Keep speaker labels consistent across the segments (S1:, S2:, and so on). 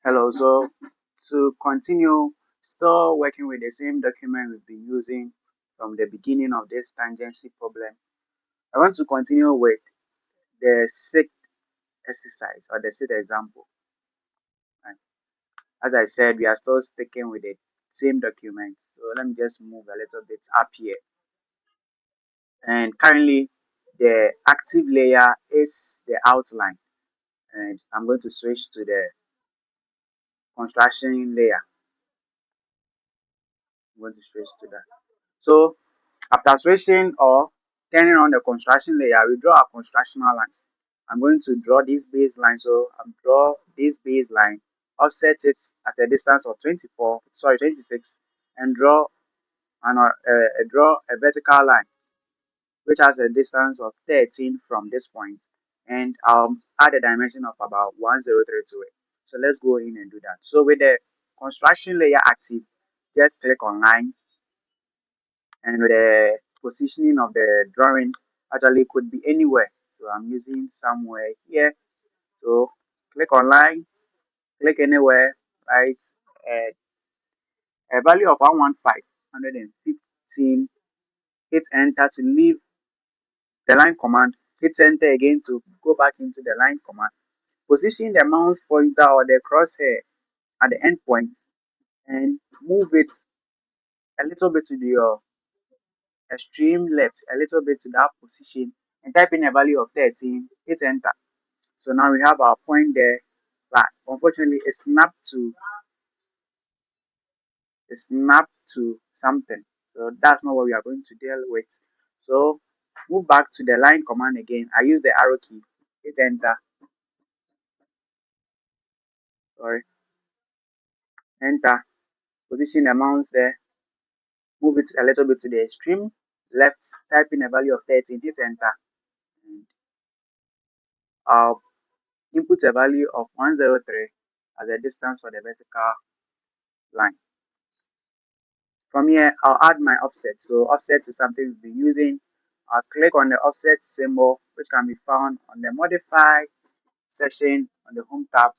S1: Hello, so to continue, still working with the same document we've been using from the beginning of this tangency problem. I want to continue with the sixth exercise or the sixth example. And as I said, we are still sticking with the same document. So let me just move a little bit up here. And currently, the active layer is the outline. And I'm going to switch to the construction layer. I'm going to switch to that. So after switching or turning on the construction layer, we draw our constructional lines. I'm going to draw this baseline. So I'll draw this baseline, offset it at a distance of 26, and draw a vertical line which has a distance of 13 from this point, and add a dimension of about 103 to it. So let's go in and do that. So with the construction layer active, just click on line, and the positioning of the drawing actually could be anywhere. So I'm using somewhere here. So click online, click anywhere, right? A value of 115, hit enter to leave the line command, hit enter again to go back into the line command. Position the mouse pointer or the crosshair at the end point and move it a little bit to your extreme left, a little bit to that position, and type in a value of 13, hit enter. So now we have our point there, but unfortunately it snapped to something. So that's not what we are going to deal with. So move back to the line command again. I use the arrow key, hit enter. Sorry, enter. Position the mouse there, move it a little bit to the extreme left, type in a value of 13, hit enter. And I'll input a value of 103 as a distance for the vertical line. From here, I'll add my offset. So offset is something we've been using. I'll click on the offset symbol, which can be found on the modify section on the home tab.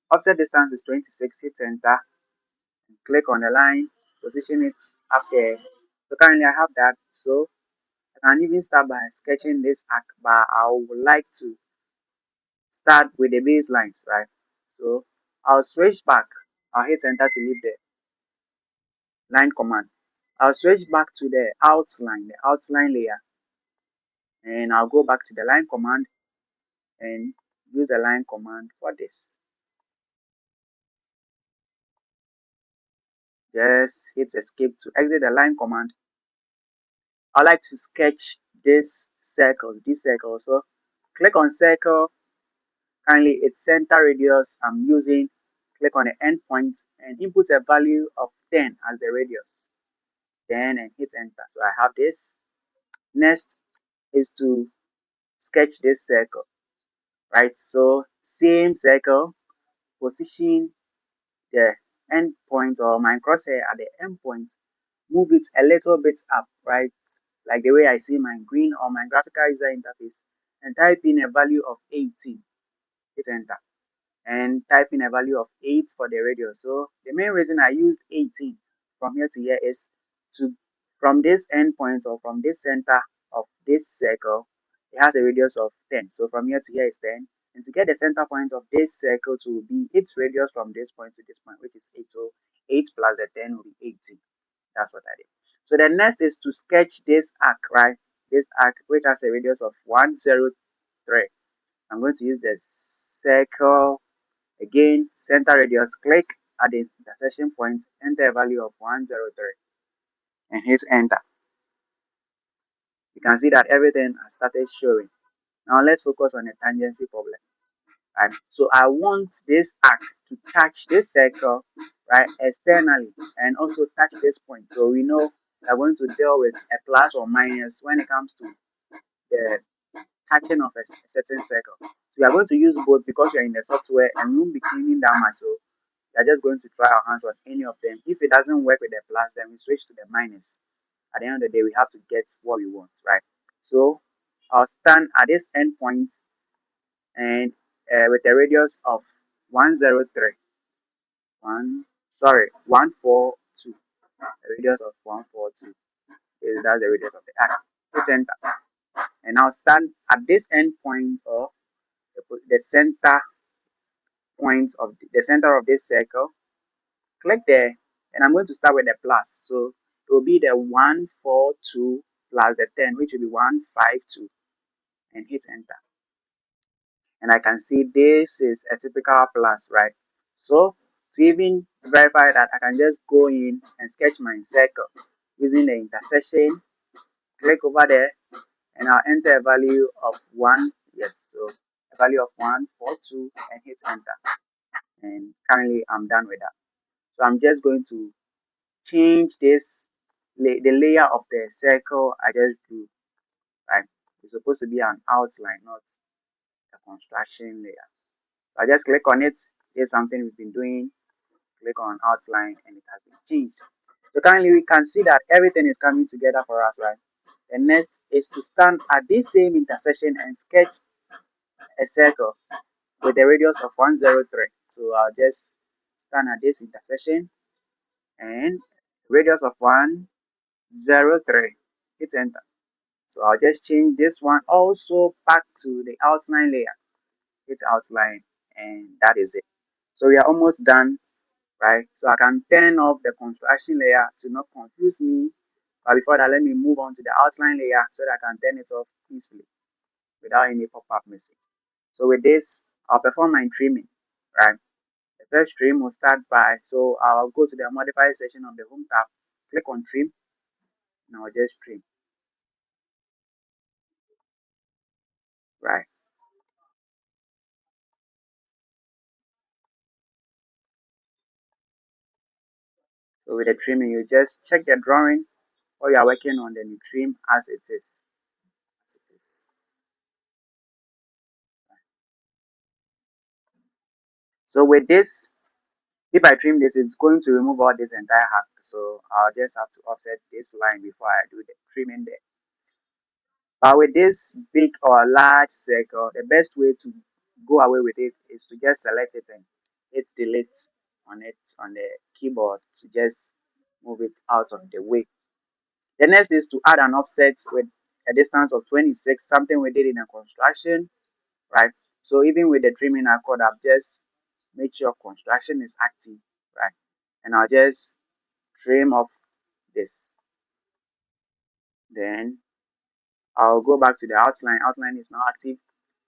S1: Offset distance is 26, hit enter, and click on the line, position it up there. So currently I have that. So I can even start by sketching this arc, but I would like to start with the baselines, right? So I'll switch back. I'll hit enter to leave the line command. I'll switch back to the outline layer, and I'll go back to the line command and use the line command for this. Just hit escape to exit the line command. I like to sketch this circles. So click on circle. Kindly its center radius I'm using. Click on the endpoint and input a value of 10 as the radius. 10 and hit enter. So I have this. Next is to sketch this circle, right? So same circle, position the endpoint or my crosshair at the endpoint, move it a little bit up, right? Like the way I see my green or my graphical user interface, and type in a value of 18. Hit enter. And type in a value of 8 for the radius. So the main reason I used 18 from here to here is to from this endpoint or from this center of this circle, it has a radius of 10. So from here to here is 10. And to get the center point of this circle to be its radius from this point to this point, which is 8. So 8 plus the 10 will be 18. That's what I did. So the next is to sketch this arc, right? This arc, which has a radius of 103. I'm going to use the circle again, center radius, click at the intersection point, enter a value of 103 and hit enter. You can see that everything has started showing. Now let's focus on the tangency problem. Right? So I want this arc to touch this circle, right, externally, and also touch this point. So we know we're going to deal with a plus or minus when it comes to the touching of a certain circle. So we are going to use both because we are in the software and we won't be cleaning that much. So we are just going to try our hands on any of them. If it doesn't work with the plus, then we switch to the minus. At the end of the day, we have to get what we want, right? So I'll stand at this endpoint and with a radius of 103. 142. The radius of 142 is that's the radius of the arc. Hit enter. And now stand at this end point, or the center point of the center of this circle. Click there, and I'm going to start with the plus. So it will be the 142 plus the 10, which will be 152, and hit enter. And I can see this is a typical plus, right? So to even verify that, I can just go in and sketch my circle using the intersection. Click over there, and I'll enter a value of 1. Yes, so a value of 142, and hit enter. And currently I'm done with that. So I'm just going to change this the layer of the circle I just drew, right? It's supposed to be an outline, not a construction layer. So I just click on it. Here's something we've been doing. Click on outline, and it has been changed. So currently we can see that everything is coming together for us, right? The next is to stand at this same intersection and sketch a circle with a radius of 103. So I'll just stand at this intersection and radius of 103. Hit enter. So I'll just change this one also back to the outline layer. Hit outline, and that is it. So we are almost done, right? So I can turn off the construction layer to not confuse me. But before that, let me move on to the outline layer so that I can turn it off peacefully without any pop-up message. So with this, I'll perform my trimming, right? The first trim will start by, so I'll go to the modify section of the home tab, click on trim, and I'll just trim, right? So with the trimming, you just check the drawing or you are working on, then you trim as it is. As it is. So with this, if I trim this, it's going to remove all this entire hack. So I'll just have to offset this line before I do the trimming there. But with this big or large circle, the best way to go away with it is to just select it and hit delete on it on the keyboard to just move it out of the way. The next is to add an offset with a distance of 26, something we did in a construction, right? So even with the trimming I could have just make sure construction is active, right? And I'll just trim off this. Then I'll go back to the outline. Outline is now active.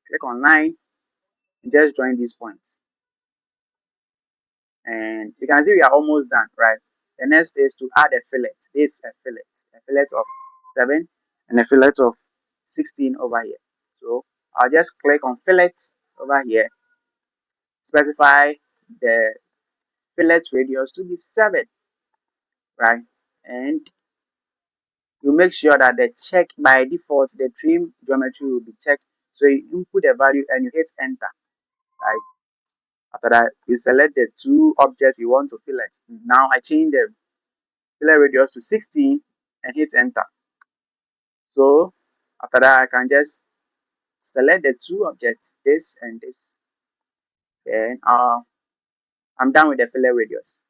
S1: Click on line and just join these points. And you can see we are almost done, right? The next is to add a fillet. This is a fillet of 7 and a fillet of 16 over here. So I'll just click on fillet over here, specify the fillet radius to be 7, right? And you make sure that the check by default, the trim geometry will be checked. So you input the value and you hit enter, right? After that, you select the two objects you want to fillet. Now I change the fillet radius to 16 and hit enter. So after that, I can just select the two objects, this and this. Then I'm done with the fillet radius,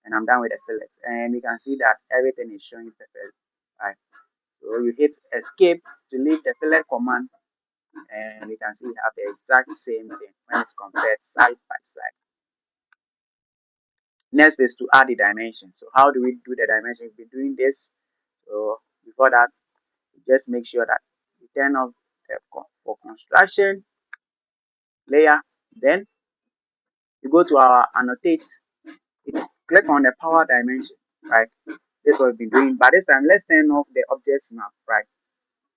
S1: and I'm done with the fillet. And you can see that everything is showing perfect, right? So you hit escape to leave the fillet command, and you can see we have the exact same thing when it's compared side by side. Next is to add the dimension. So how do we do the dimension? We've been doing this. So before that, just make sure that you turn off the for construction layer. Then you go to our annotate. You click on the power dimension, right? This is what we've been doing. But this time, let's turn off the object snap, right?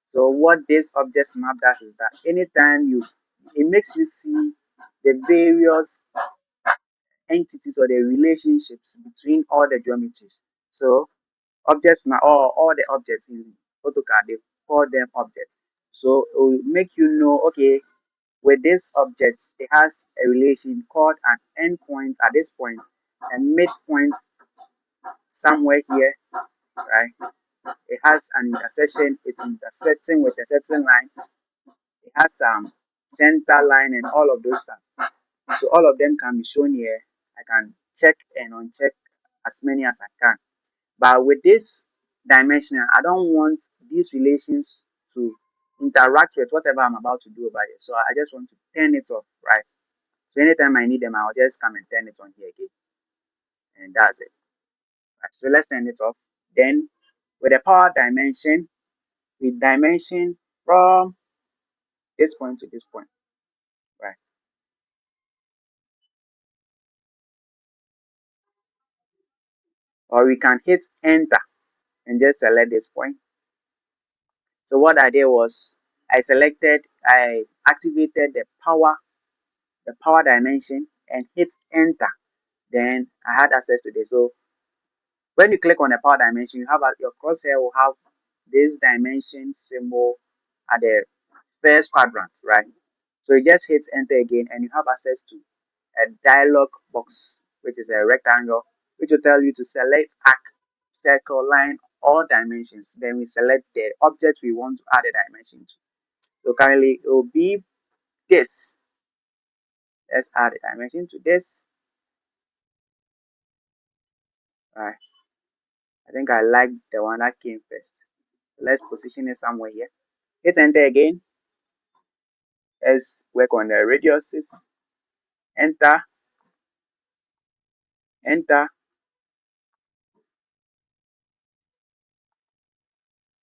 S1: So what this object snap does is that anytime it makes you see the various entities or the relationships between all the geometries. So objects now, all the objects in AutoCAD, they call them objects. So it will make you know, okay, with this object, it has a relation called an endpoint at this point and midpoint somewhere here, right? It has an intersection, it's intersecting with a certain line. It has some center line and all of those stuff. So all of them can be shown here. I can check and uncheck as many as I can. But with this dimension, I don't want these relations to interact with whatever I'm about to do over here. So I just want to turn it off, right? So anytime I need them, I'll just come and turn it on here again. And that's it. Right. So let's turn it off. Then with the power dimension, we dimension from this point to this point, right? Or we can hit enter and just select this point. So what I did was I activated the power dimension and hit enter. Then I had access to this. So when you click on the power dimension, your crosshair will have this dimension symbol at the first quadrant, right? So you just hit enter again and you have access to a dialog box, which is a rectangle, which will tell you to select arc, circle, line, or dimensions. Then we select the object we want to add a dimension to. So currently it will be this. Let's add a dimension to this. Right. I think I like the one that came first. Let's position it somewhere here. Hit enter again. Let's work on the radiuses. Enter, enter,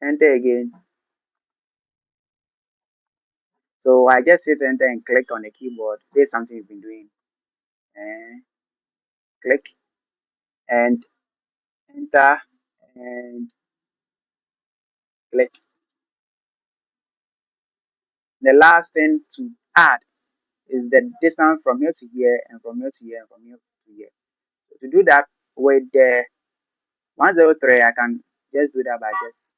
S1: enter again. So I just hit enter and click on the keyboard. There's something you've been doing. And click and enter and click. The last thing to add is the distance from here to here and from here to here and from here to here. So to do that with the 103, I can just do that by just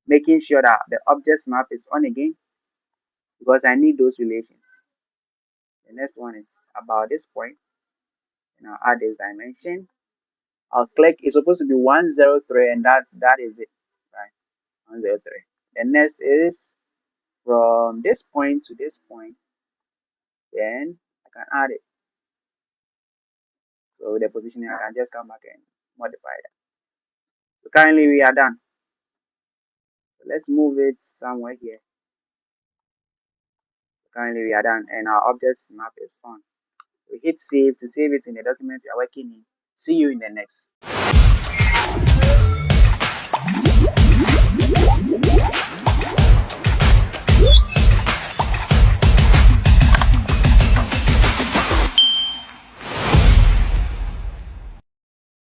S1: making sure that the object snap is on again because I need those relations. The next one is about this point, and I'll add this dimension. I'll click, it's supposed to be 103, and that is it, right? 103. The next is from this point to this point, then I can add it. So the positioning, I can just come back and modify that. So currently we are done. So let's move it somewhere here. So currently we are done, and our object map is found. We hit save to save it in the document we are working in. See you in the next.